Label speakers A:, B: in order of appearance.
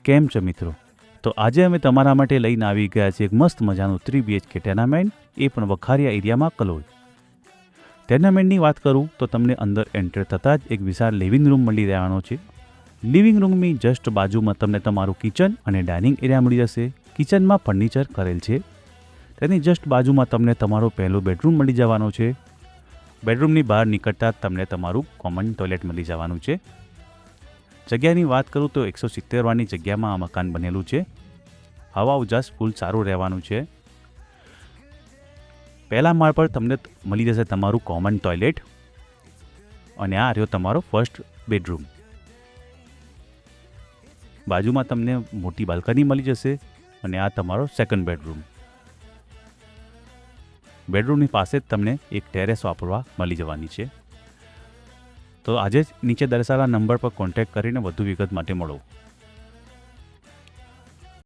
A: કેમ છો મિત્રો? તો આજે અમે તમારા માટે લઈને આવી ગયા છે એક મસ્ત મજાનું 3 BHK ટેનામેન્ટ, એ પણ વખારિયા એરિયામાં કલોલ. ટેનામેન્ટની વાત કરું તો તમને અંદર એન્ટર થતાં જ એક વિશાળ લિવિંગ રૂમ મળી રહેવાનો છે. લિવિંગ રૂમની જસ્ટ બાજુમાં તમને તમારું કિચન અને ડાઇનિંગ એરિયા મળી જશે. કિચનમાં ફર્નિચર કરેલ છે. તેની જસ્ટ બાજુમાં તમને તમારો પહેલો બેડરૂમ મળી જવાનો છે. બેડરૂમની બહાર નીકળતા જ તમને તમારું કોમન ટોયલેટ મળી જવાનું છે. જગ્યાની વાત કરું તો 170 વારની જગ્યામાં આ મકાન બનેલું છે. હવા ઉજાસ ફૂલ સારું રહેવાનું છે. પહેલા માળ પર તમને મળી જશે તમારું કોમન ટોયલેટ અને આ રહ્યો તમારો ફર્સ્ટ બેડરૂમ. બાજુમાં તમને મોટી બાલ્કની મળી જશે અને આ તમારો સેકન્ડ બેડરૂમ. બેડરૂમની પાસે જ તમને એક ટેરેસ વાપરવા મળી જવાની છે. તો આજે જ નીચે દર્શાવેલા નંબર પર કોન્ટેક્ટ કરીને વધુ વિગત માટે મળો.